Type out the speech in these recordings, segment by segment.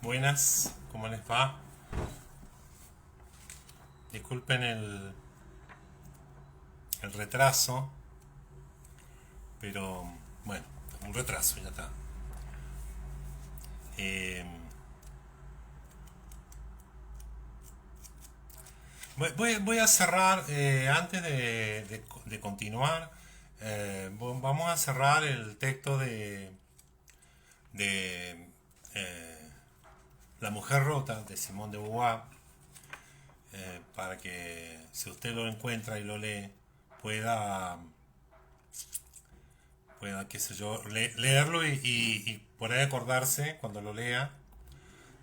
Buenas, ¿cómo les va? Disculpen el retraso, pero bueno, un retraso, ya está. Eh, voy a cerrar, antes de continuar, vamos a cerrar el texto de La mujer rota de Simone de Beauvoir, para que si usted lo encuentra y lo lee, pueda qué sé yo, leerlo y por ahí acordarse cuando lo lea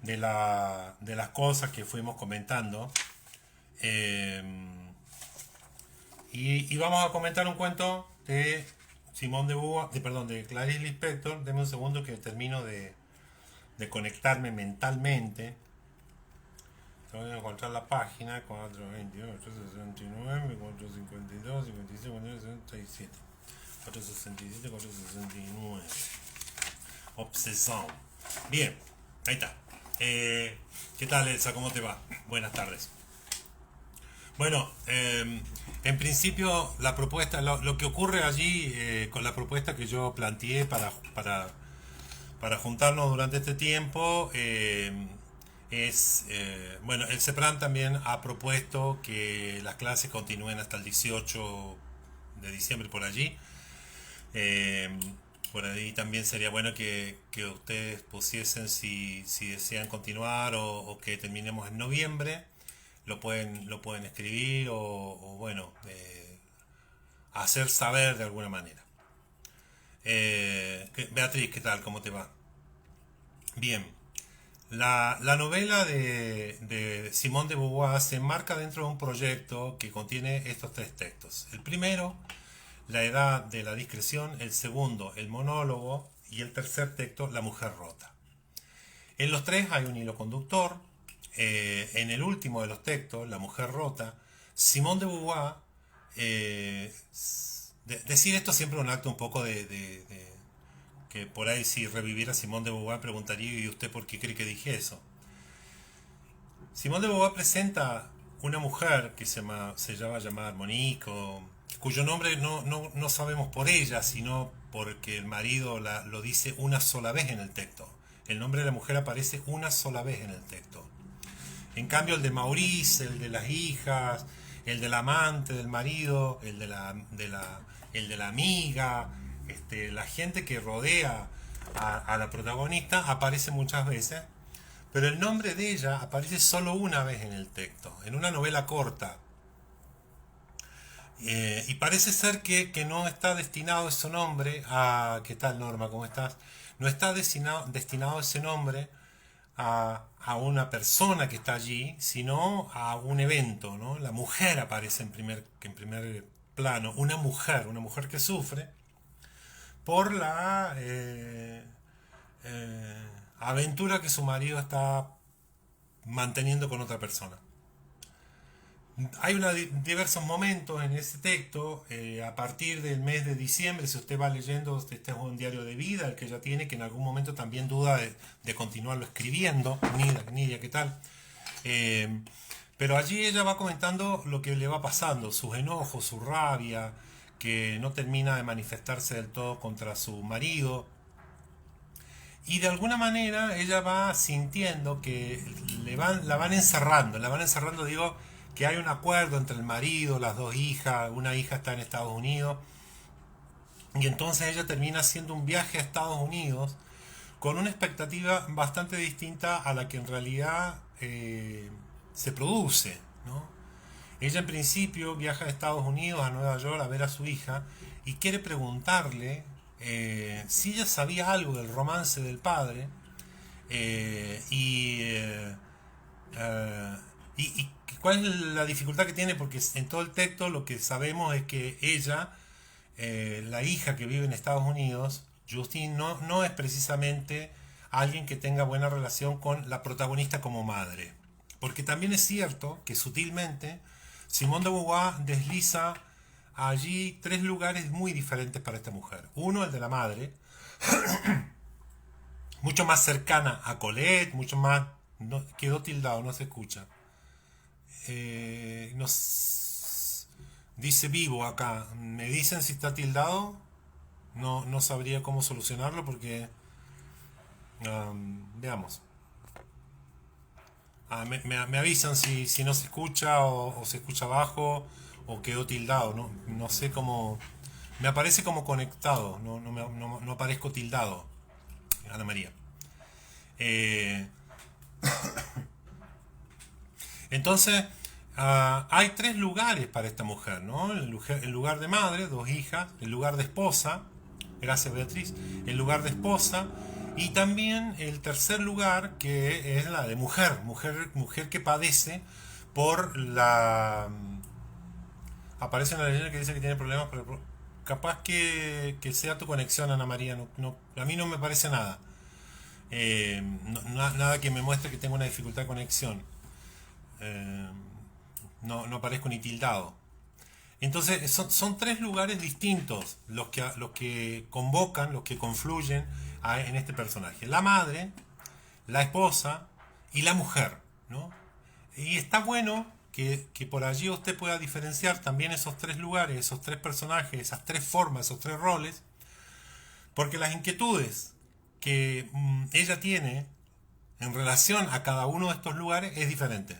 de las cosas que fuimos comentando. Eh, y vamos a comentar un cuento de Simone de Beauvoir, perdón, de Clarice Lispector. Deme un segundo que termino de conectarme mentalmente. Tengo que encontrar la página 421, 869, 452, 56, 467. 467, 469. Obsesión. Bien, ahí está. ¿Qué tal, Elsa? ¿Cómo te va? Buenas tardes. Bueno, en principio la propuesta, lo que ocurre allí, con la propuesta que yo planteé para juntarnos durante este tiempo, bueno, el CEPRAN también ha propuesto que las clases continúen hasta el 18 de diciembre por allí. Eh, por ahí también sería bueno que ustedes pusiesen si desean continuar o que terminemos en noviembre. Lo pueden escribir o bueno, hacer saber de alguna manera. Beatriz, ¿qué tal? ¿Cómo te va? Bien. La novela de Simone de Beauvoir se enmarca dentro de un proyecto que contiene estos tres textos. El primero, La edad de la discreción; el segundo, El monólogo; y el tercer texto, La mujer rota. En los tres hay un hilo conductor. En el último de los textos, La mujer rota, Simone de Beauvoir, eh, decir esto siempre es un acto un poco que por ahí, si reviviera Simone de Beauvoir, preguntaría: ¿y usted por qué cree que dije eso? Simone de Beauvoir presenta una mujer que se llama llamar Monique, cuyo nombre no sabemos por ella, sino porque el marido lo dice una sola vez en el texto. El nombre de la mujer aparece una sola vez en el texto. En cambio, el de Maurice, el de las hijas, el del amante del marido, el de la amiga, la gente que rodea a la protagonista aparece muchas veces, pero el nombre de ella aparece solo una vez en el texto, en una novela corta. Y parece ser que no está destinado ese nombre a... ¿Qué tal, Norma? ¿Cómo estás? No está destinado ese nombre a una persona que está allí, sino a un evento, ¿no? La mujer aparece en primer plano, una mujer que sufre por la aventura que su marido está manteniendo con otra persona. Hay diversos momentos en ese texto, a partir del mes de diciembre. Si usted va leyendo, este es un diario de vida el que ella tiene, que en algún momento también duda de continuarlo escribiendo. Nidia, ¿qué tal? Eh, pero allí ella va comentando lo que le va pasando, sus enojos, su rabia, que no termina de manifestarse del todo contra su marido. Y de alguna manera ella va sintiendo que la van encerrando, digo, que hay un acuerdo entre el marido, las dos hijas, una hija está en Estados Unidos, y entonces ella termina haciendo un viaje a Estados Unidos con una expectativa bastante distinta a la que en realidad se produce, ¿no? Ella en principio viaja a Estados Unidos, a Nueva York, a ver a su hija y quiere preguntarle si ella sabía algo del romance del padre, eh, y, eh, eh, y cuál es la dificultad que tiene, porque en todo el texto lo que sabemos es que ella, la hija que vive en Estados Unidos, Justine, no es precisamente alguien que tenga buena relación con la protagonista como madre. Porque también es cierto que sutilmente Simone de Beauvoir desliza allí tres lugares muy diferentes para esta mujer. Uno, el de la madre, mucho más cercana a Colette, mucho más... No, quedó tildado, no se escucha. Dice vivo acá. ¿Me dicen si está tildado? No, no sabría cómo solucionarlo porque... veamos. Me avisan si no se escucha o se escucha bajo o quedó tildado. No, no sé cómo... Me aparece como conectado, no aparezco tildado, Ana María. Eh, entonces, hay tres lugares para esta mujer, ¿no? El lugar de madre, dos hijas, el lugar de esposa, gracias Beatriz, el lugar de esposa y también el tercer lugar que es la de mujer que padece por la... Aparece una leyenda que dice que tiene problemas, pero capaz que sea tu conexión, Ana María, a mí no me parece nada. Nada que me muestre que tengo una dificultad de conexión. Eh, no aparezco ni tildado. Entonces son tres lugares distintos los que convocan, los que confluyen en este personaje. La madre, la esposa y la mujer, ¿no? Y está bueno que por allí usted pueda diferenciar también esos tres lugares, esos tres personajes, esas tres formas, esos tres roles, porque las inquietudes que ella tiene en relación a cada uno de estos lugares es diferente.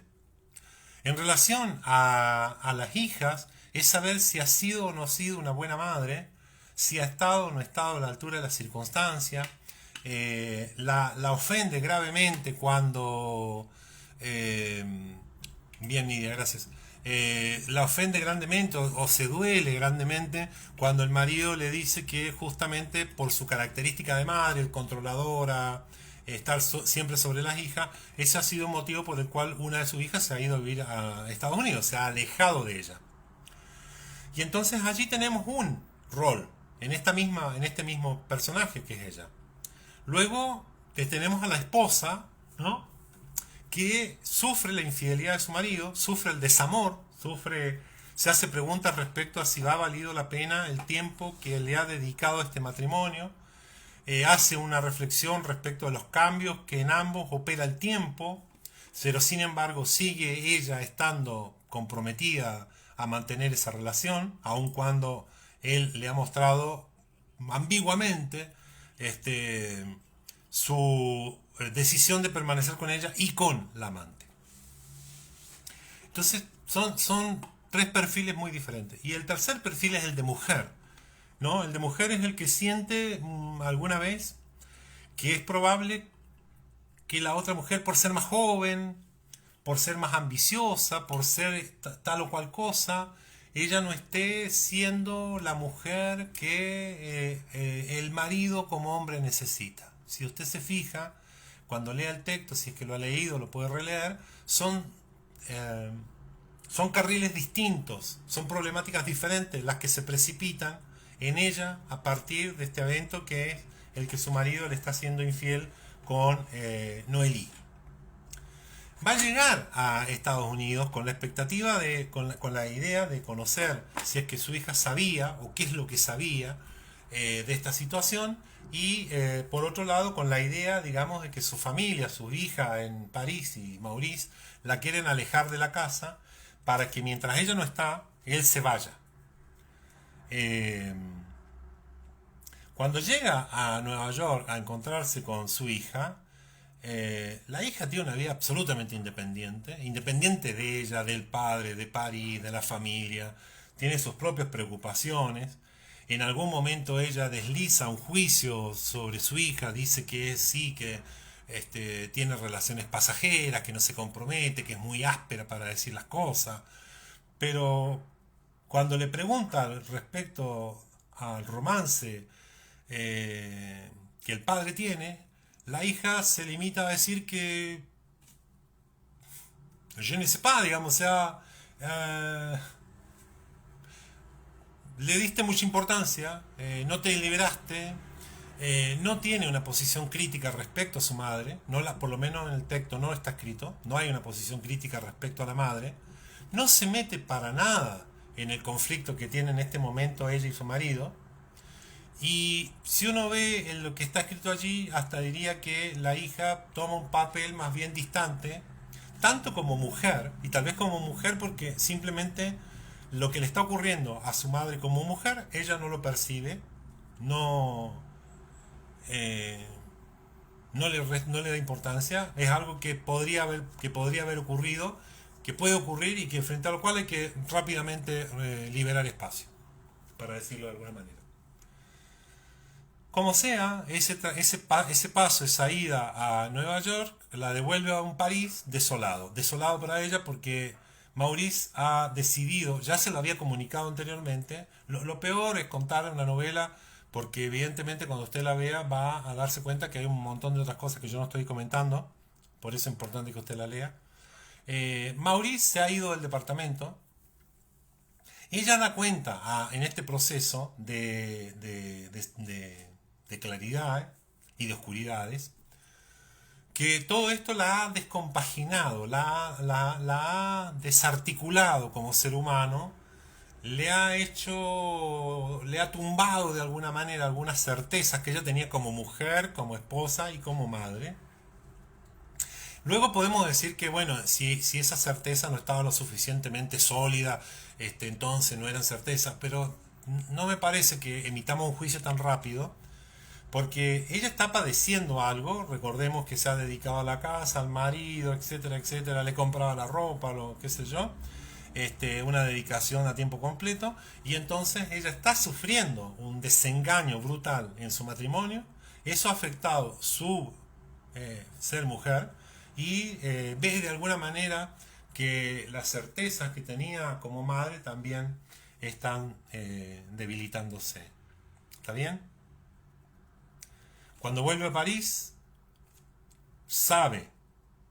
En relación a las hijas, es saber si ha sido o no ha sido una buena madre, si ha estado o no ha estado a la altura de la circunstancia, la ofende gravemente cuando... bien, Nidia, gracias. La ofende grandemente o se duele grandemente cuando el marido le dice que justamente por su característica de madre, controladora, estar siempre sobre las hijas, ese ha sido un motivo por el cual una de sus hijas se ha ido a vivir a Estados Unidos, se ha alejado de ella. Y entonces allí tenemos un rol en este mismo personaje que es ella. Luego tenemos a la esposa, ¿no? Que sufre la infidelidad de su marido, sufre el desamor, se hace preguntas respecto a si ha valido la pena el tiempo que le ha dedicado a este matrimonio, hace una reflexión respecto a los cambios que en ambos opera el tiempo, pero sin embargo sigue ella estando comprometida a mantener esa relación, aun cuando él le ha mostrado ambiguamente su decisión de permanecer con ella y con la amante. Entonces son tres perfiles muy diferentes. Y el tercer perfil es el de mujer, ¿no? El de mujer es el que siente alguna vez que es probable que la otra mujer, por ser más joven, por ser más ambiciosa, por ser tal o cual cosa, ella no esté siendo la mujer que el marido como hombre necesita. Si usted se fija, cuando lea el texto, si es que lo ha leído, lo puede releer, son carriles distintos, son problemáticas diferentes las que se precipitan en ella a partir de este evento que es el que su marido le está siendo infiel con Noelí. Va a llegar a Estados Unidos con la expectativa con la idea de conocer si es que su hija sabía o qué es lo que sabía de esta situación y por otro lado con la idea, digamos, de que su familia, su hija en París y Maurice la quieren alejar de la casa para que mientras ella no está, él se vaya. Cuando llega a Nueva York a encontrarse con su hija, la hija tiene una vida absolutamente independiente de ella, del padre, de París, de la familia, tiene sus propias preocupaciones. En algún momento ella desliza un juicio sobre su hija, dice que sí, que tiene relaciones pasajeras, que no se compromete, que es muy áspera para decir las cosas. Pero cuando le pregunta respecto al romance que el padre tiene, la hija se limita a decir que je ne sais pas, digamos, o sea, le diste mucha importancia, no te liberaste, no tiene una posición crítica respecto a su madre, por lo menos en el texto no está escrito, no hay una posición crítica respecto a la madre, no se mete para nada en el conflicto que tienen en este momento ella y su marido, Y si uno ve en lo que está escrito allí, hasta diría que la hija toma un papel más bien distante, tanto como mujer, y tal vez como mujer porque simplemente lo que le está ocurriendo a su madre como mujer, ella no lo percibe, no, eh, no le da importancia, es algo que podría haber ocurrido, que puede ocurrir y que frente a lo cual hay que rápidamente liberar espacio, para decirlo de alguna manera. Como sea, ese paso, esa ida a Nueva York, la devuelve a un París desolado. Desolado para ella porque Maurice ha decidido, ya se lo había comunicado anteriormente, lo peor es contar una novela porque evidentemente cuando usted la vea va a darse cuenta que hay un montón de otras cosas que yo no estoy comentando, por eso es importante que usted la lea. Maurice se ha ido del departamento. Ella da cuenta en este proceso de claridad y de oscuridades que todo esto la ha descompaginado, la ha desarticulado como ser humano, le ha tumbado de alguna manera algunas certezas que ella tenía como mujer, como esposa y como madre. Luego podemos decir que, bueno, si esa certeza no estaba lo suficientemente sólida, entonces no eran certezas, pero no me parece que emitamos un juicio tan rápido, porque ella está padeciendo algo, recordemos que se ha dedicado a la casa, al marido, etcétera, etcétera, le compraba la ropa, lo qué sé yo, una dedicación a tiempo completo, y entonces ella está sufriendo un desengaño brutal en su matrimonio, eso ha afectado su ser mujer, y ve de alguna manera que las certezas que tenía como madre también están debilitándose. ¿Está bien? Cuando vuelve a París, sabe,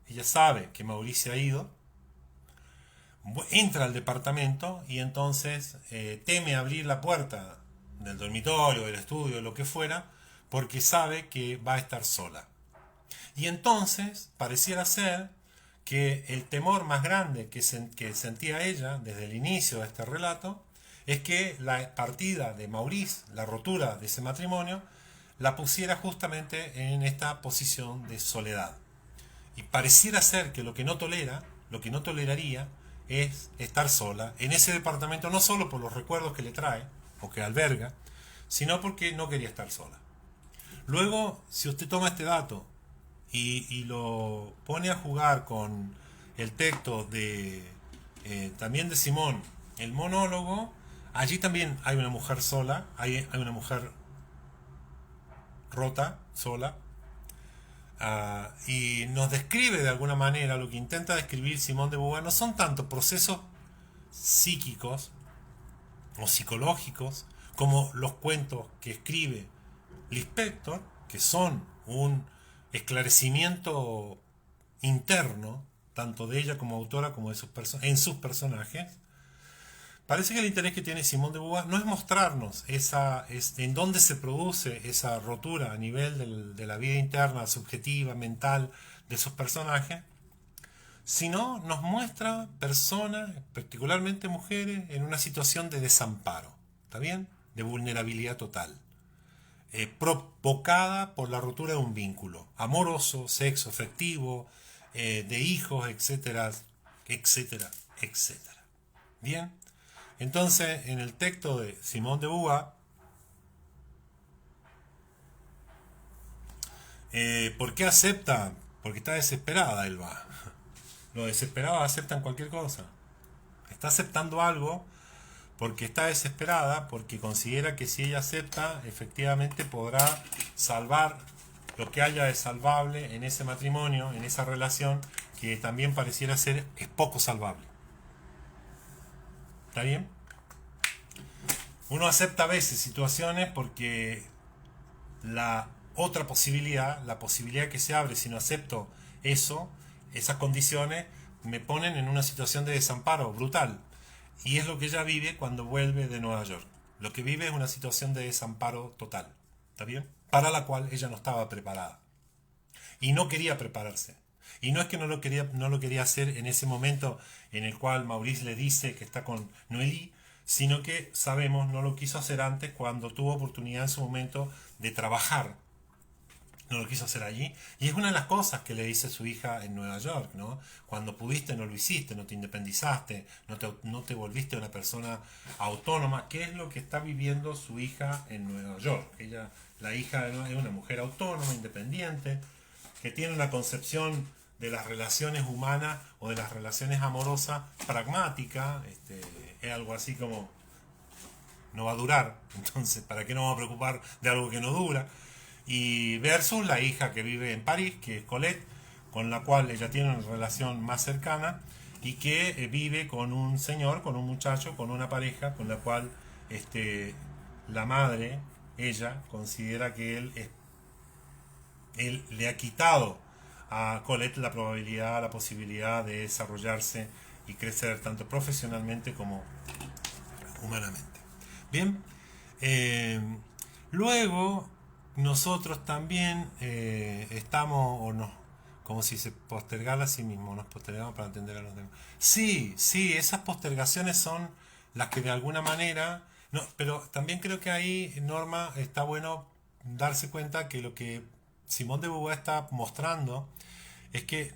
ella sabe que Mauricio ha ido, entra al departamento y entonces teme abrir la puerta del dormitorio, del estudio, lo que fuera, porque sabe que va a estar sola. Y entonces pareciera ser que el temor más grande que sentía ella desde el inicio de este relato es que la partida de Maurice, la rotura de ese matrimonio, la pusiera justamente en esta posición de soledad. Y pareciera ser que lo que no tolera, lo que no toleraría, es estar sola en ese departamento, no solo por los recuerdos que le trae o que alberga, sino porque no quería estar sola. Luego, si usted toma este dato y lo pone a jugar con el texto también de Simón, el monólogo, allí también hay una mujer sola, hay una mujer rota, sola, y nos describe de alguna manera lo que intenta describir Simón de Beauvoir. No son tanto procesos psíquicos o psicológicos como los cuentos que escribe Lispector, que son un esclarecimiento interno, tanto de ella como autora como en sus personajes. Parece que el interés que tiene Simón de Beauvoir no es mostrarnos en dónde se produce esa rotura a nivel de la vida interna, subjetiva, mental de esos personajes, sino nos muestra personas, particularmente mujeres, en una situación de desamparo, ¿está bien? De vulnerabilidad total, provocada por la rotura de un vínculo amoroso, sexo, afectivo, de hijos, etcétera, etcétera, etcétera. Bien. Entonces, en el texto de Simón de Beauvoir, ¿por qué acepta? Porque está desesperada, Elba. Los desesperados aceptan cualquier cosa. Está aceptando algo porque está desesperada, porque considera que si ella acepta, efectivamente podrá salvar lo que haya de salvable en ese matrimonio, en esa relación, que también pareciera ser es poco salvable. ¿Está bien? Uno acepta a veces situaciones porque la otra posibilidad, la posibilidad que se abre si no acepto eso, esas condiciones, me ponen en una situación de desamparo brutal. Y es lo que ella vive cuando vuelve de Nueva York. Lo que vive es una situación de desamparo total. ¿Está bien? Para la cual ella no estaba preparada. Y no quería prepararse. Y no es que no lo quería hacer en ese momento en el cual Maurice le dice que está con Noélie, sino que sabemos no lo quiso hacer antes cuando tuvo oportunidad en su momento de trabajar. No lo quiso hacer allí. Y es una de las cosas que le dice su hija en Nueva York, ¿no? Cuando pudiste no lo hiciste, no te independizaste, no te volviste una persona autónoma. ¿Qué es lo que está viviendo su hija en Nueva York? Ella, la hija es una mujer autónoma, independiente, que tiene una concepción de las relaciones humanas o de las relaciones amorosas pragmática. Es algo así como, no va a durar, entonces, ¿para qué nos vamos a preocupar de algo que no dura? Y versus la hija que vive en París, que es Colette, con la cual ella tiene una relación más cercana y que vive con un señor, con un muchacho, con una pareja, con la cual la madre, ella, considera que él le ha quitado a Colette la probabilidad, la posibilidad de desarrollarse y crecer tanto profesionalmente como humanamente. Bien, eh, luego nosotros también estamos, o no, como si se postergara a sí mismo, nos postergamos para entender a los demás. Sí, sí, esas postergaciones son las que de alguna manera, no, pero también creo que ahí, Norma, está bueno darse cuenta que lo que Simón de Beauvoir está mostrando es que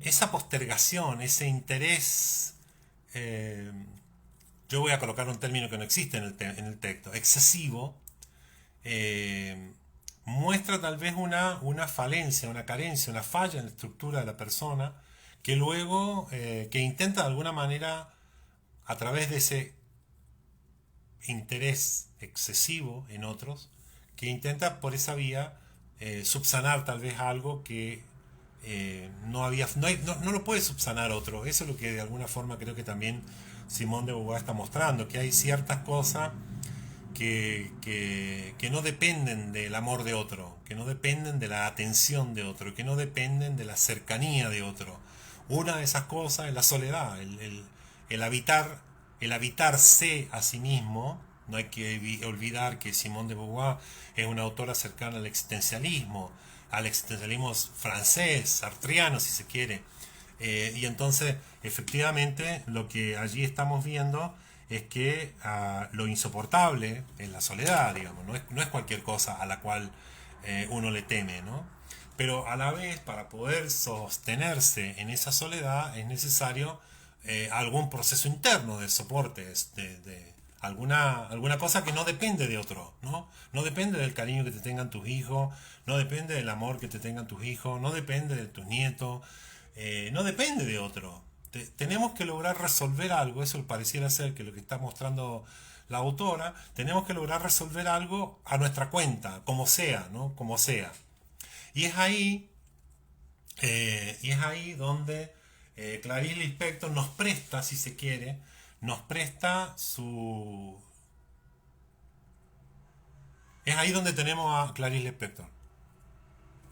esa postergación, ese interés, eh, yo voy a colocar un término que no existe en el texto, excesivo, eh, muestra tal vez una falencia, una carencia, una falla en la estructura de la persona que luego, que intenta de alguna manera, a través de ese interés excesivo en otros, que intenta por esa vía subsanar tal vez algo que no había, no lo puede subsanar otro. Eso es lo que de alguna forma creo que también Simón de Beauvoir está mostrando, que hay ciertas cosas que no dependen del amor de otro, que no dependen de la atención de otro, que no dependen de la cercanía de otro. Una de esas cosas es la soledad, el habitar, el habitarse a sí mismo. No hay que olvidar que Simone de Beauvoir es una autora cercana al existencialismo francés, sartriano si se quiere. Y entonces, efectivamente, lo que allí estamos viendo es que lo insoportable es la soledad, digamos, no es cualquier cosa a la cual uno le teme, ¿no? Pero a la vez, para poder sostenerse en esa soledad, es necesario algún proceso interno de soporte, alguna cosa que no depende de otro, ¿no? No depende del cariño que te tengan tus hijos, no depende del amor que te tengan tus hijos, no depende de tus nietos, no depende de otro. Tenemos que lograr resolver algo, eso pareciera ser que lo que está mostrando la autora, tenemos que lograr resolver algo a nuestra cuenta, como sea, ¿no? Como sea. Y y es ahí donde Clarice Lispector nos presta, si se quiere, nos presta su... Es ahí donde tenemos a Clarice Lispector.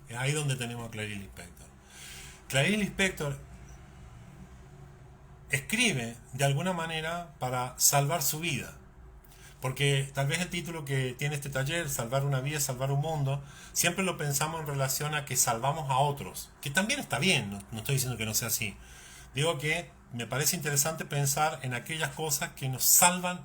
Es ahí donde tenemos a Clarice Lispector. Clarice Lispector escribe de alguna manera para salvar su vida. Porque tal vez el título que tiene este taller, Salvar una vida, salvar un mundo, siempre lo pensamos en relación a que salvamos a otros, que también está bien, no estoy diciendo que no sea así. Digo que me parece interesante pensar en aquellas cosas que nos salvan,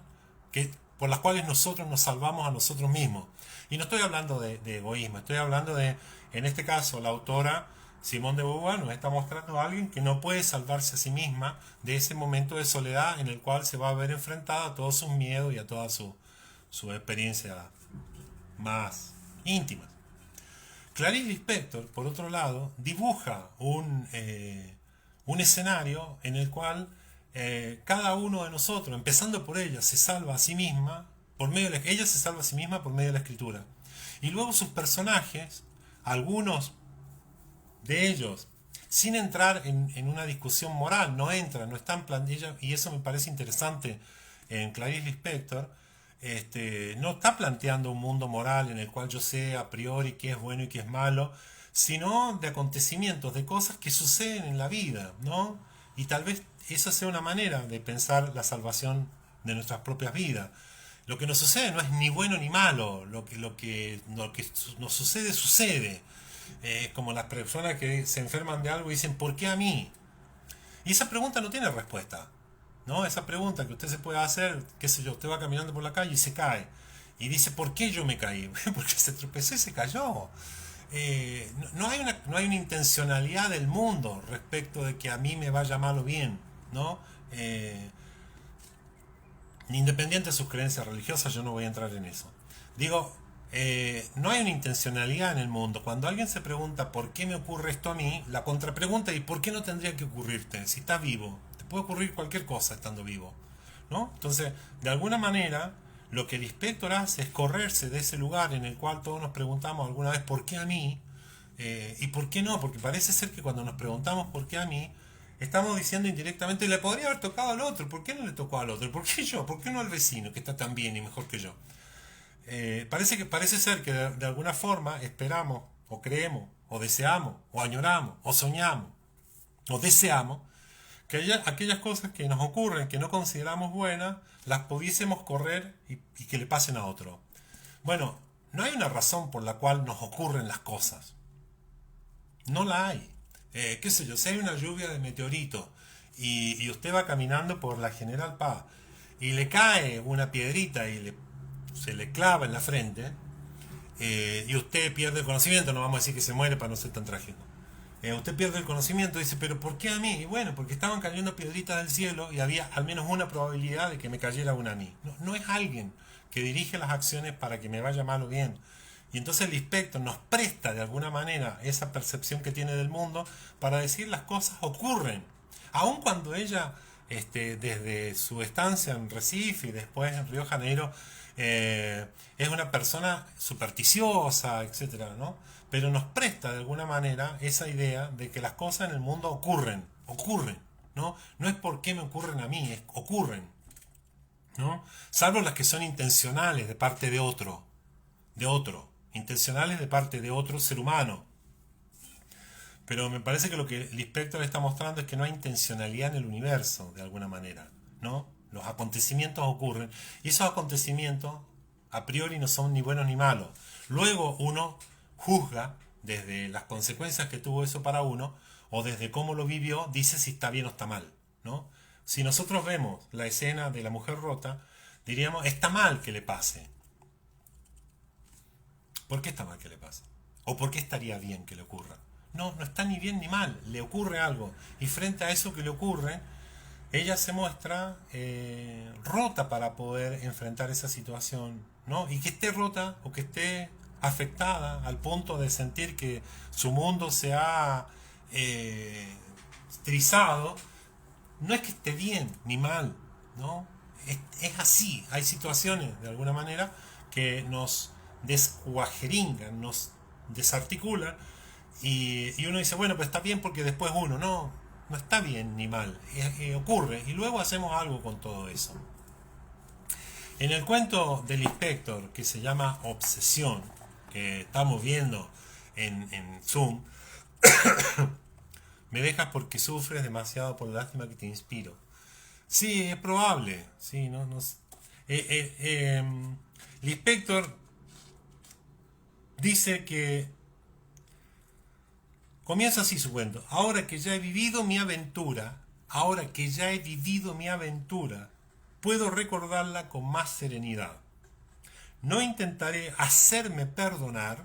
por las cuales nosotros nos salvamos a nosotros mismos. Y no estoy hablando de egoísmo, estoy hablando de, en este caso, la autora Simone de Beauvoir nos está mostrando a alguien que no puede salvarse a sí misma de ese momento de soledad en el cual se va a ver enfrentada a todos sus miedos y a toda su experiencia más íntima. Clarice Lispector, por otro lado, dibuja un escenario en el cual cada uno de nosotros, empezando por ella, se salva a sí misma ella se salva a sí misma por medio de la escritura. Y luego sus personajes, algunos de ellos, sin entrar en una discusión moral, no entran, no están planteados, y eso me parece interesante en Clarice Lispector, no está planteando un mundo moral en el cual yo sé a priori qué es bueno y qué es malo, sino de acontecimientos, de cosas que suceden en la vida, ¿no? Y tal vez esa sea una manera de pensar la salvación de nuestras propias vidas. Lo que nos sucede no es ni bueno ni malo, lo que nos sucede, sucede. Como las personas que se enferman de algo y dicen, ¿por qué a mí? Y esa pregunta no tiene respuesta. ¿no? Esa pregunta que usted se puede hacer, qué sé yo, usted va caminando por la calle y se cae. Y dice, ¿por qué yo me caí? Porque se tropezó y se cayó. No hay una intencionalidad del mundo respecto de que a mí me vaya mal o bien, ¿no? Eh, Independiente de sus creencias religiosas, yo no voy a entrar en eso. Digo, no hay una intencionalidad en el mundo. Cuando alguien se pregunta por qué me ocurre esto a mí, la contrapregunta es ¿y por qué no tendría que ocurrirte? Si estás vivo, te puede ocurrir cualquier cosa estando vivo, ¿no? Entonces, de alguna manera, lo que el inspector hace es correrse de ese lugar en el cual todos nos preguntamos alguna vez ¿por qué a mí? ¿Y por qué no? Porque parece ser que cuando nos preguntamos por qué a mí, estamos diciendo indirectamente, le podría haber tocado al otro, ¿por qué no le tocó al otro? ¿Por qué yo? ¿Por qué no al vecino que está tan bien y mejor que yo? Parece ser que de alguna forma esperamos, o creemos, o deseamos, o añoramos, o soñamos, o deseamos que aquellas cosas que nos ocurren, que no consideramos buenas, las pudiésemos correr y que le pasen a otro. Bueno, no hay una razón por la cual nos ocurren las cosas. No la hay. Qué sé yo, si hay una lluvia de meteoritos y usted va caminando por la General Paz y le cae una piedrita se le clava en la frente, y usted pierde el conocimiento, no vamos a decir que se muere para no ser tan trágico. Usted pierde el conocimiento y dice, pero ¿por qué a mí? Y bueno, porque estaban cayendo piedritas del cielo y había al menos una probabilidad de que me cayera una a mí. No, no es alguien que dirige las acciones para que me vaya mal o bien. Y entonces el inspector nos presta de alguna manera esa percepción que tiene del mundo para decir las cosas ocurren. Aun cuando ella, desde su estancia en Recife y después en Río de Janeiro, es una persona supersticiosa, etcétera, ¿no? Pero nos presta de alguna manera esa idea de que las cosas en el mundo ocurren, ¿no? No es por qué me ocurren a mí, ocurren, ¿no? Salvo las que son intencionales de otro, intencionales de parte de otro ser humano. Pero me parece que lo que el inspector está mostrando es que no hay intencionalidad en el universo, de alguna manera, ¿no? Los acontecimientos ocurren y esos acontecimientos a priori no son ni buenos ni malos. Luego uno juzga desde las consecuencias que tuvo eso para uno o desde cómo lo vivió, dice si está bien o está mal, ¿no? Si nosotros vemos la escena de la mujer rota, diríamos, está mal que le pase. ¿Por qué está mal que le pase? ¿O por qué estaría bien que le ocurra? No, no está ni bien ni mal, le ocurre algo. Y frente a eso que le ocurre, ella se muestra rota para poder enfrentar esa situación, ¿no? Y que esté rota o que esté afectada al punto de sentir que su mundo se ha trizado, no es que esté bien ni mal, ¿no? Es así, hay situaciones de alguna manera que nos descuajeringan, nos desarticulan y uno dice, bueno, pues está bien porque después uno, no está bien ni mal, ocurre y luego hacemos algo con todo eso. En el cuento del inspector que se llama Obsesión, que estamos viendo en Zoom, me dejas porque sufres demasiado por la lástima que te inspiro. Sí, es probable, sí, no. El inspector dice que comienza así su cuento. Ahora que ya he vivido mi aventura, puedo recordarla con más serenidad. No intentaré hacerme perdonar,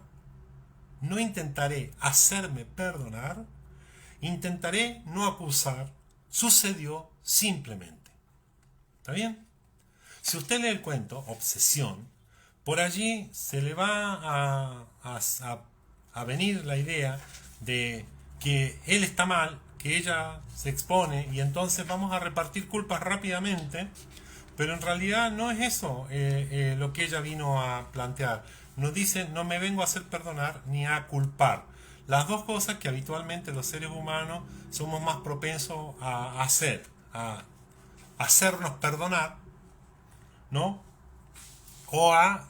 intentaré no acusar, sucedió simplemente. ¿Está bien? Si usted lee el cuento, Obsesión, por allí se le va a venir la idea de que él está mal, que ella se expone y entonces vamos a repartir culpas rápidamente, pero en realidad no es eso lo que ella vino a plantear. Nos dice, no me vengo a hacer perdonar ni a culpar. Las dos cosas que habitualmente los seres humanos somos más propensos a hacer, a hacernos perdonar, ¿no? O a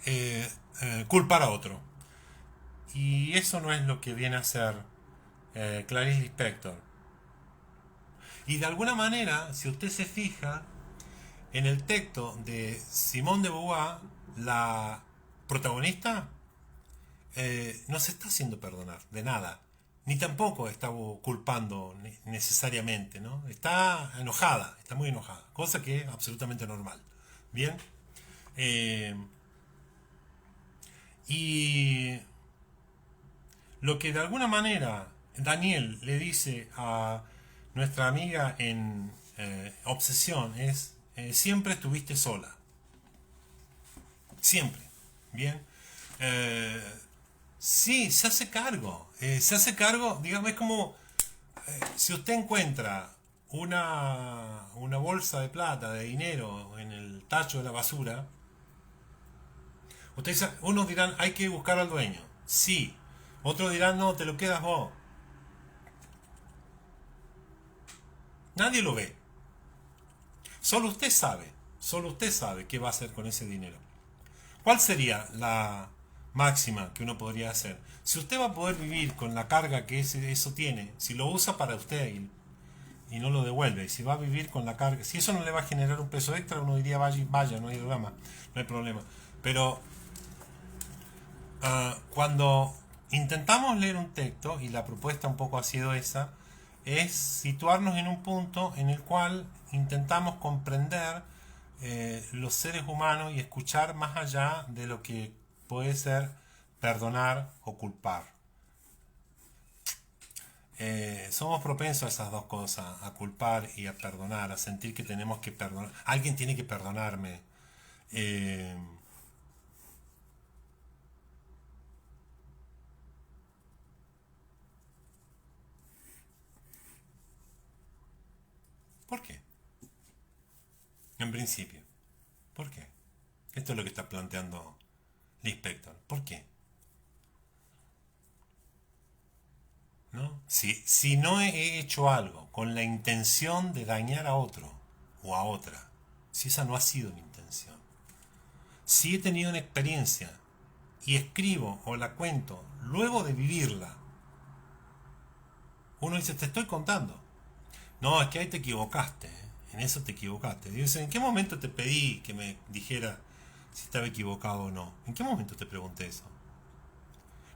culpar a otro. Y eso no es lo que viene a hacer Clarice Lispector. Y de alguna manera, si usted se fija, en el texto de Simone de Beauvoir, la protagonista no se está haciendo perdonar de nada. ni tampoco está culpando necesariamente, ¿no? Está enojada, está muy enojada, cosa que es absolutamente normal. Bien. Eh, y lo que de alguna manera Daniel le dice a nuestra amiga en Obsesión es, siempre estuviste sola, siempre. Bien. Eh, sí, se hace cargo, digamos, es como si usted encuentra una bolsa de plata, de dinero en el tacho de la basura, unos dirán, hay que buscar al dueño. Sí. Otros dirán, no, te lo quedas vos. Nadie lo ve. Solo usted sabe qué va a hacer con ese dinero. ¿Cuál sería la máxima que uno podría hacer? Si usted va a poder vivir con la carga que eso tiene, si lo usa para usted y no lo devuelve, y si va a vivir con la carga, si eso no le va a generar un peso extra, uno diría vaya, no hay drama, no hay problema. Pero cuando intentamos leer un texto, y la propuesta un poco ha sido esa, es situarnos en un punto en el cual intentamos comprender los seres humanos y escuchar más allá de lo que puede ser perdonar o culpar. Somos propensos a esas dos cosas, a culpar y a perdonar, a sentir que tenemos que perdonar. Alguien tiene que perdonarme. Eh, ¿Por qué? En principio. ¿Por qué? Esto es lo que está planteando Lispector. ¿Por qué? ¿No? Si no he hecho algo con la intención de dañar a otro o a otra, si esa no ha sido mi intención, si he tenido una experiencia y escribo o la cuento luego de vivirla, uno dice, te estoy contando. No, es que ahí te equivocaste, ¿eh? En eso te equivocaste. Dice, ¿en qué momento te pedí que me dijera si estaba equivocado o no? ¿En qué momento te pregunté eso?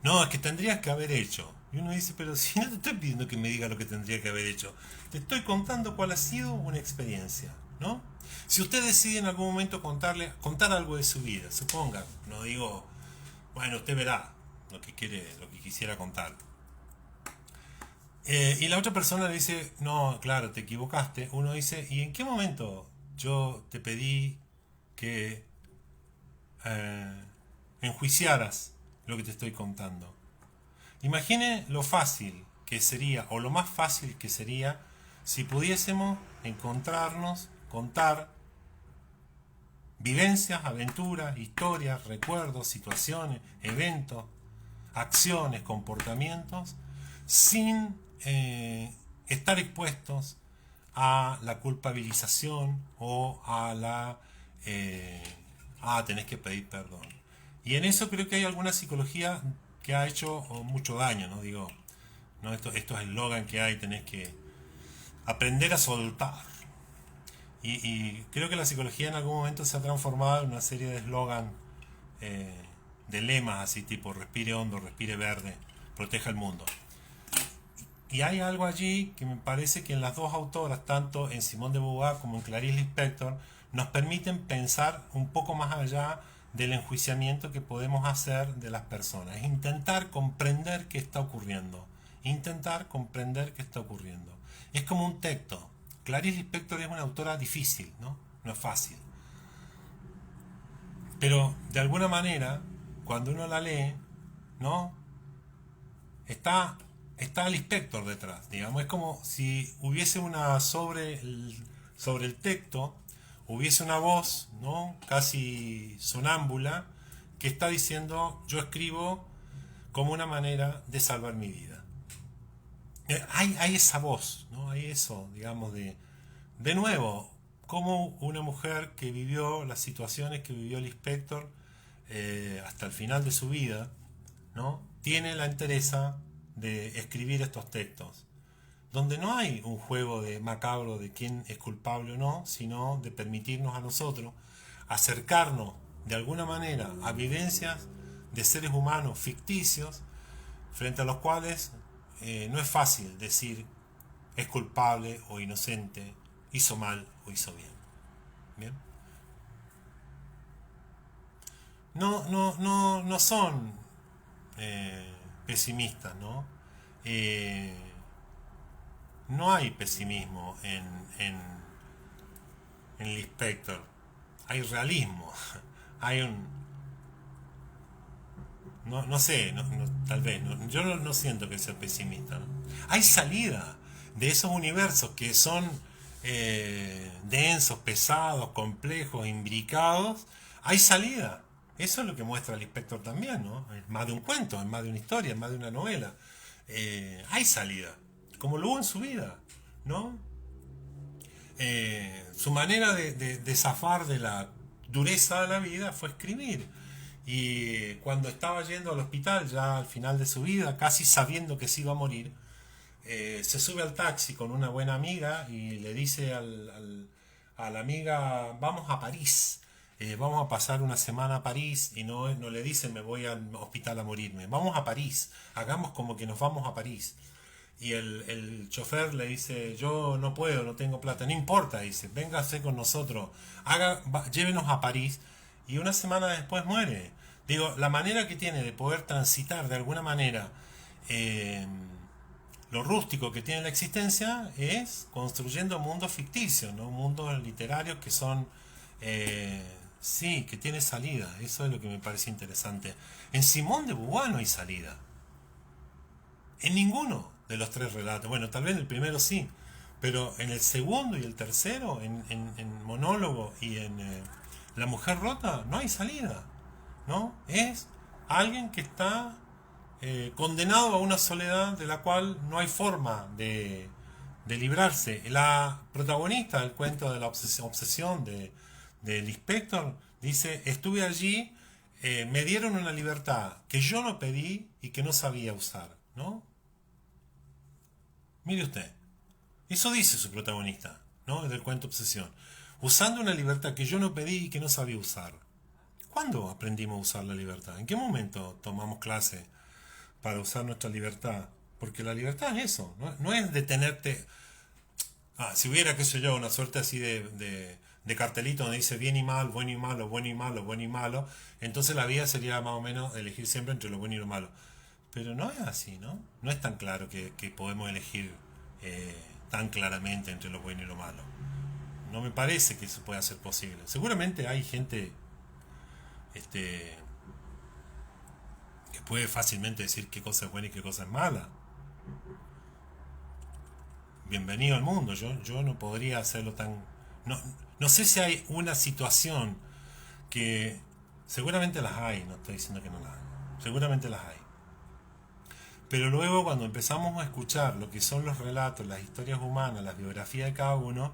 No, es que tendrías que haber hecho. Y uno dice, pero si no te estoy pidiendo que me diga lo que tendría que haber hecho, te estoy contando cuál ha sido una experiencia, ¿no? Si usted decide en algún momento contar algo de su vida, suponga, no digo, bueno, usted verá lo que quisiera contar. Y la otra persona le dice, no, claro, te equivocaste. Uno dice, ¿y en qué momento yo te pedí que eh, enjuiciaras lo que te estoy contando? Imagine lo fácil que sería, o lo más fácil que sería, si pudiésemos encontrarnos, contar vivencias, aventuras, historias, recuerdos, situaciones, eventos, acciones, comportamientos, sin estar expuestos a la culpabilización o a eh, tenés que pedir perdón. Y en eso creo que hay alguna psicología que ha hecho mucho daño, ¿no? Digo, ¿no? Estos eslogan que hay, tenés que aprender a soltar. Y creo que la psicología en algún momento se ha transformado en una serie de eslogan, eh, de lemas así tipo respire hondo, respire verde, proteja el mundo. Y hay algo allí que me parece que en las dos autoras, tanto en Simone de Beauvoir como en Clarice Lispector, nos permiten pensar un poco más allá del enjuiciamiento que podemos hacer de las personas. Es intentar comprender qué está ocurriendo. Intentar comprender qué está ocurriendo. Es como un texto. Clarice Lispector es una autora difícil, ¿no? No es fácil. Pero de alguna manera, cuando uno la lee, ¿no? Está el inspector detrás, digamos, es como si hubiese sobre el texto, hubiese una voz, ¿no? Casi sonámbula, que está diciendo, yo escribo como una manera de salvar mi vida. Hay esa voz, ¿no? Hay eso, digamos, de nuevo, como una mujer que vivió las situaciones que vivió el inspector hasta el final de su vida, ¿no? Tiene la entereza de escribir estos textos, donde no hay un juego de macabro de quién es culpable o no, sino de permitirnos a nosotros acercarnos de alguna manera a vivencias de seres humanos ficticios frente a los cuales no es fácil decir es culpable o inocente, hizo mal o hizo bien. ¿Bien? No son pesimistas, ¿no? Eh, no hay pesimismo en Lispector. Hay realismo. Hay un... No sé, tal vez. Yo no siento que sea pesimista, ¿no? Hay salida de esos universos que son densos, pesados, complejos, imbricados. Hay salida. Eso es lo que muestra el Inspector también, ¿no? Es más de un cuento, es más de una historia, es más de una novela. Hay salida, como lo hubo en su vida, ¿no? Su manera de zafar de la dureza de la vida fue escribir. Y cuando estaba yendo al hospital, ya al final de su vida, casi sabiendo que se iba a morir, se sube al taxi con una buena amiga y le dice a la amiga, vamos a París, vamos a pasar una semana a París, y no le dice me voy al hospital a morirme, vamos a París, hagamos como que nos vamos a París. Y el chofer le dice, yo no puedo, no tengo plata, no importa, dice, véngase con nosotros, llévenos a París, y una semana después muere. Digo, la manera que tiene de poder transitar de alguna manera eh, lo rústico que tiene la existencia es construyendo mundos ficticios, ¿no? Mundos literarios que son, eh, sí, que tiene salida. Eso es lo que me parece interesante. En Simón de Beauvoir no hay salida. En ninguno de los tres relatos. Bueno, tal vez en el primero sí, pero en el segundo y el tercero, en Monólogo y en La Mujer Rota, no hay salida, ¿no? Es alguien que está condenado a una soledad de la cual no hay forma de librarse. La protagonista del cuento de la obsesión del Inspector dice, estuve allí, me dieron una libertad que yo no pedí y que no sabía usar, ¿no? Mire usted, eso dice su protagonista, ¿no? Del cuento Obsesión. Usando una libertad que yo no pedí y que no sabía usar. ¿Cuándo aprendimos a usar la libertad? ¿En qué momento tomamos clase para usar nuestra libertad? Porque la libertad es eso, no es detenerte. Si hubiera, qué sé yo, una suerte así de cartelito donde dice bien y mal, bueno y malo, bueno y malo, bueno y malo, entonces la vida sería más o menos elegir siempre entre lo bueno y lo malo. Pero no es así, ¿no? No es tan claro que podemos elegir tan claramente entre lo bueno y lo malo. No me parece que eso pueda ser posible. Seguramente hay gente este, que puede fácilmente decir qué cosa es buena y qué cosa es mala. Bienvenido al mundo. Yo no podría hacerlo tan... No, no sé si hay una situación que... Seguramente las hay, no estoy diciendo que no las hay. Seguramente las hay. Pero luego cuando empezamos a escuchar lo que son los relatos, las historias humanas, las biografías de cada uno,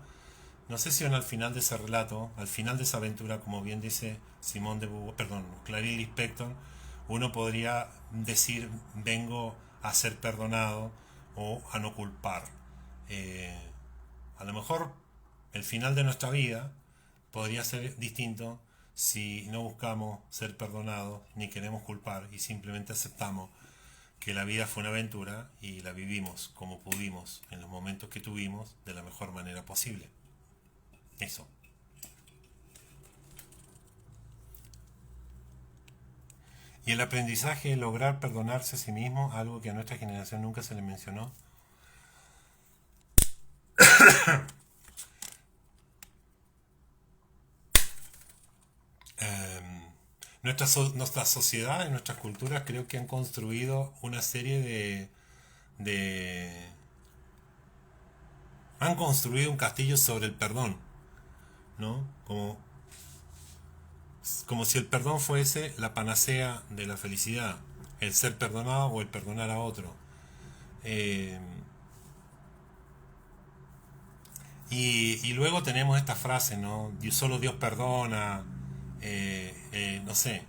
no sé si al final de ese relato, al final de esa aventura, como bien dice Simón de Beauvoir, perdón, Clarice Lispector, uno podría decir vengo a ser perdonado o a no culpar. Eh, a lo mejor el final de nuestra vida podría ser distinto si no buscamos ser perdonados ni queremos culpar y simplemente aceptamos que la vida fue una aventura y la vivimos como pudimos en los momentos que tuvimos de la mejor manera posible. Eso. Y el aprendizaje de lograr perdonarse a sí mismo, algo que a nuestra generación nunca se le mencionó. Nuestra sociedad y nuestras culturas creo que han construido una serie de... Han construido un castillo sobre el perdón, ¿no? Como si el perdón fuese la panacea de la felicidad, el ser perdonado o el perdonar a otro. Eh, y luego tenemos esta frase, ¿no? Solo Dios perdona, no sé.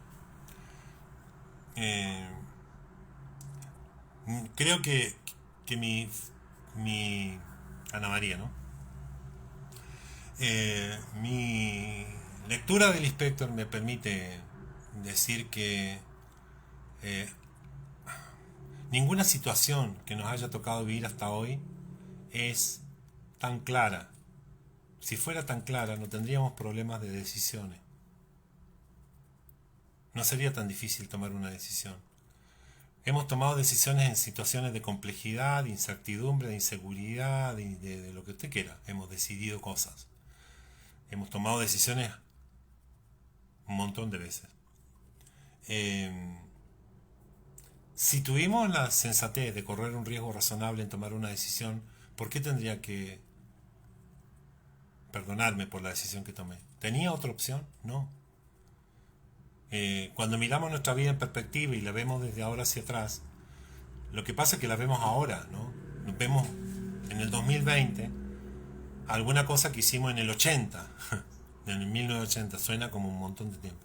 Eh, creo que mi Ana María, ¿no? Mi lectura del Inspector me permite decir que eh, Ninguna situación que nos haya tocado vivir hasta hoy es tan clara. Si fuera tan clara, no tendríamos problemas de decisiones. No sería tan difícil tomar una decisión. Hemos tomado decisiones en situaciones de complejidad, de incertidumbre, de inseguridad, de lo que usted quiera. Hemos decidido cosas. Hemos tomado decisiones un montón de veces. Si tuvimos la sensatez de correr un riesgo razonable en tomar una decisión, ¿por qué tendría que perdonarme por la decisión que tomé? ¿Tenía otra opción? No. Cuando miramos nuestra vida en perspectiva y la vemos desde ahora hacia atrás, lo que pasa es que la vemos ahora, ¿no? Nos vemos en el 2020 alguna cosa que hicimos en el 80, en el 1980, suena como un montón de tiempo.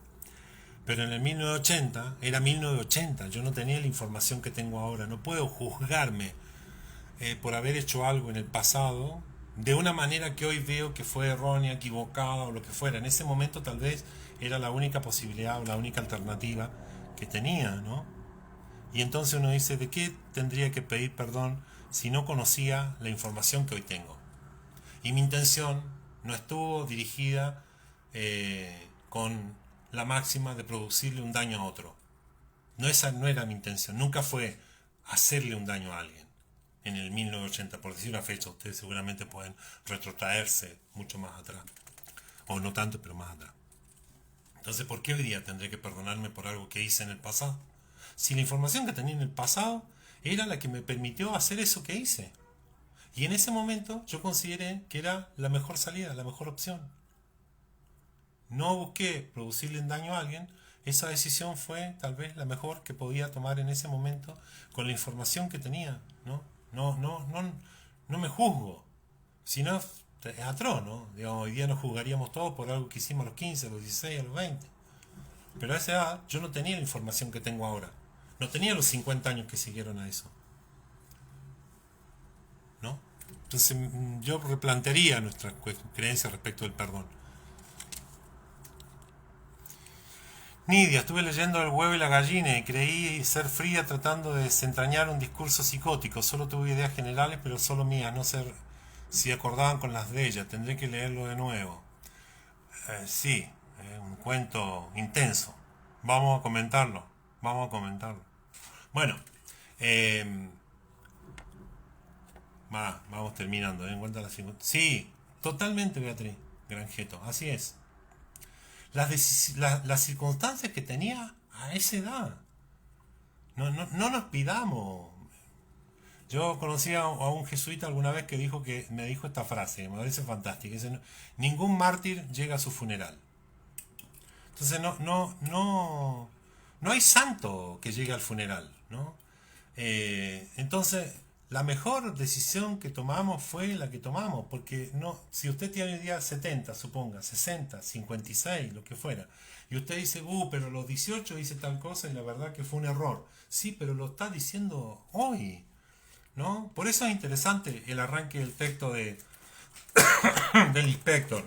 Pero en el 1980 era 1980, yo no tenía la información que tengo ahora, no puedo juzgarme por haber hecho algo en el pasado de una manera que hoy veo que fue errónea, equivocada o lo que fuera. En ese momento tal vez era la única posibilidad o la única alternativa que tenía, ¿no? Y entonces uno dice, ¿de qué tendría que pedir perdón si no conocía la información que hoy tengo? Y mi intención no estuvo dirigida con la máxima de producirle un daño a otro. No, esa no era mi intención, nunca fue hacerle un daño a alguien. En el 1980, por decir una fecha, ustedes seguramente pueden retrotraerse mucho más atrás. O no tanto, pero más atrás. Entonces, ¿por qué hoy día tendré que perdonarme por algo que hice en el pasado? Si la información que tenía en el pasado era la que me permitió hacer eso que hice. Y en ese momento yo consideré que era la mejor salida, la mejor opción. No busqué producirle un daño a alguien. Esa decisión fue tal vez la mejor que podía tomar en ese momento con la información que tenía, ¿no? No me juzgo. Si no, es atroz, ¿no? Digamos, hoy día nos juzgaríamos todos por algo que hicimos a los 15, a los 16, a los 20. Pero a esa edad yo no tenía la información que tengo ahora. No tenía los 50 años que siguieron a eso, ¿no? Entonces yo replantearía nuestra creencia respecto del perdón. Nidia, estuve leyendo El huevo y la gallina y creí ser fría tratando de desentrañar un discurso psicótico. Solo tuve ideas generales, pero solo mías, no sé si acordaban con las de ella. Tendré que leerlo de nuevo. Sí, un cuento intenso. Vamos a comentarlo. Vamos a comentarlo. Bueno, eh, vamos terminando. En cuenta las 50. Sí, totalmente, Beatriz Granjeto. Así es. Las circunstancias que tenía a esa edad. No nos pidamos. Yo conocí a un jesuita alguna vez que me dijo esta frase, me parece fantástica. Dice, ningún mártir llega a su funeral. Entonces no hay santo que llegue al funeral, ¿no? Entonces, la mejor decisión que tomamos fue la que tomamos, porque no, si usted tiene hoy día 70, suponga, 60, 56, lo que fuera, y usted dice, pero los 18 hice tal cosa y la verdad que fue un error. Sí, pero lo está diciendo hoy, ¿no? Por eso es interesante el arranque del texto del inspector,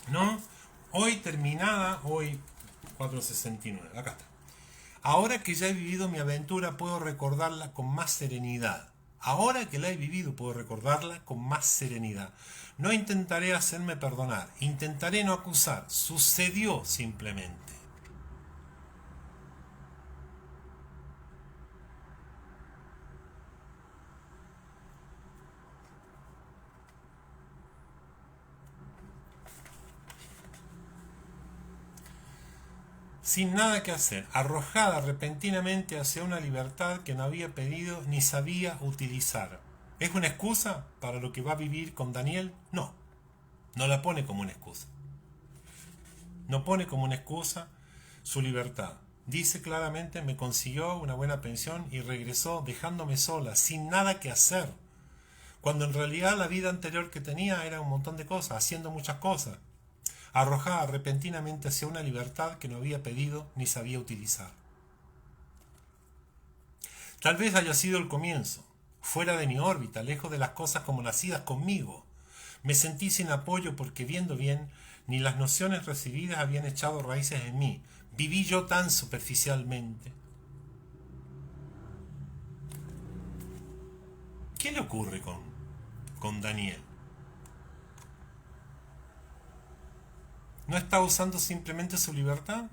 ¿no? Hoy terminada, hoy 469, acá está. Ahora que ya he vivido mi aventura, puedo recordarla con más serenidad. Ahora que la he vivido, puedo recordarla con más serenidad. No intentaré hacerme perdonar, intentaré no acusar. Sucedió simplemente. Sin nada que hacer, arrojada repentinamente hacia una libertad que no había pedido ni sabía utilizar. ¿Es una excusa para lo que va a vivir con Daniel? No, no la pone como una excusa. No pone como una excusa su libertad. Dice claramente, me consiguió una buena pensión y regresó dejándome sola, sin nada que hacer. Cuando en realidad la vida anterior que tenía era un montón de cosas, haciendo muchas cosas. Arrojada repentinamente hacia una libertad que no había pedido ni sabía utilizar. Tal vez haya sido el comienzo, fuera de mi órbita, lejos de las cosas como nacidas conmigo. Me sentí sin apoyo porque viendo bien, ni las nociones recibidas habían echado raíces en mí. Viví yo tan superficialmente. ¿Qué le ocurre con Daniel? ¿No está usando simplemente su libertad?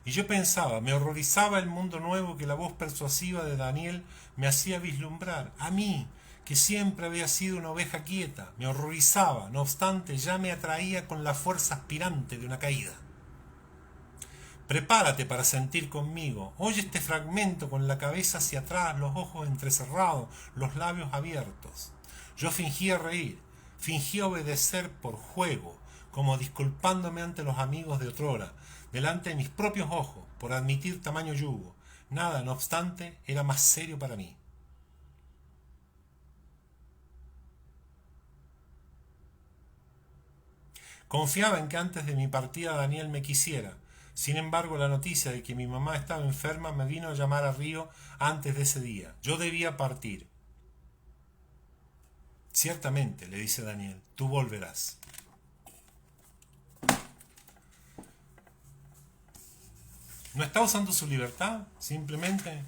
Y yo pensaba, me horrorizaba el mundo nuevo que la voz persuasiva de Daniel me hacía vislumbrar. A mí, que siempre había sido una oveja quieta, me horrorizaba, no obstante, ya me atraía con la fuerza aspirante de una caída. Prepárate para sentir conmigo. Oye este fragmento con la cabeza hacia atrás, los ojos entrecerrados, los labios abiertos. Yo fingía reír, fingía obedecer por juego, como disculpándome ante los amigos de otrora, delante de mis propios ojos, por admitir tamaño yugo. Nada, no obstante, era más serio para mí. Confiaba en que antes de mi partida Daniel me quisiera. Sin embargo, la noticia de que mi mamá estaba enferma me vino a llamar a Río antes de ese día. Yo debía partir. Ciertamente, le dice Daniel, tú volverás. ¿No está usando su libertad? Simplemente,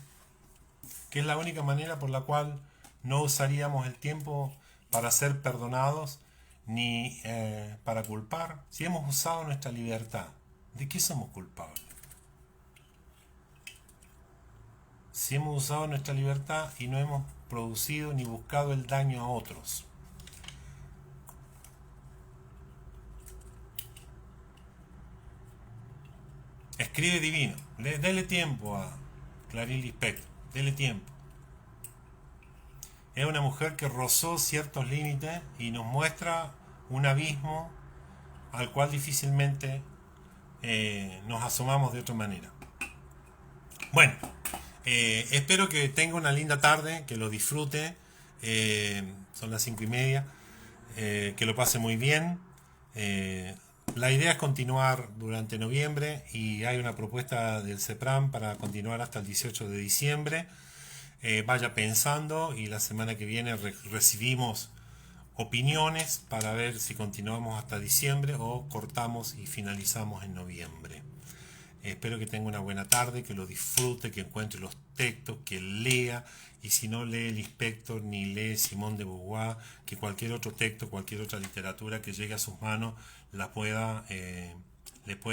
que es la única manera por la cual no usaríamos el tiempo para ser perdonados ni para culpar. Si hemos usado nuestra libertad, ¿de qué somos culpables? Si hemos usado nuestra libertad y no hemos producido ni buscado el daño a otros. Escribe divino. Dele tiempo a Clarice Lispector. Dele tiempo. Es una mujer que rozó ciertos límites y nos muestra un abismo al cual difícilmente nos asomamos de otra manera. Bueno, espero que tenga una linda tarde, que lo disfrute. Son las 5:30. Que lo pase muy bien. La idea es continuar durante noviembre y hay una propuesta del CEPRAM para continuar hasta el 18 de diciembre. Vaya pensando y la semana que viene recibimos opiniones para ver si continuamos hasta diciembre o cortamos y finalizamos en noviembre. Espero que tenga una buena tarde, que lo disfrute, que encuentre los textos, que lea, y si no lee Lispector ni lee Simone de Beauvoir, que cualquier otro texto, cualquier otra literatura que llegue a sus manos le pueda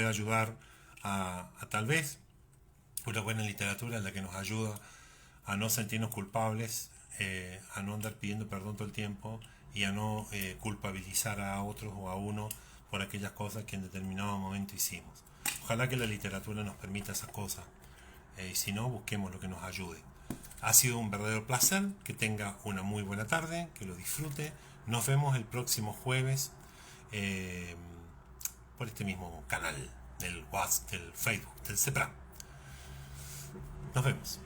ayudar a tal vez una buena literatura en la que nos ayuda a no sentirnos culpables, a no andar pidiendo perdón todo el tiempo y a no culpabilizar a otros o a uno por aquellas cosas que en determinado momento hicimos. Ojalá que la literatura nos permita esas cosas. Y si no, busquemos lo que nos ayude. Ha sido un verdadero placer. Que tenga una muy buena tarde. Que lo disfrute. Nos vemos el próximo jueves por este mismo canal del WhatsApp, del Facebook, del CEPRAM. Nos vemos.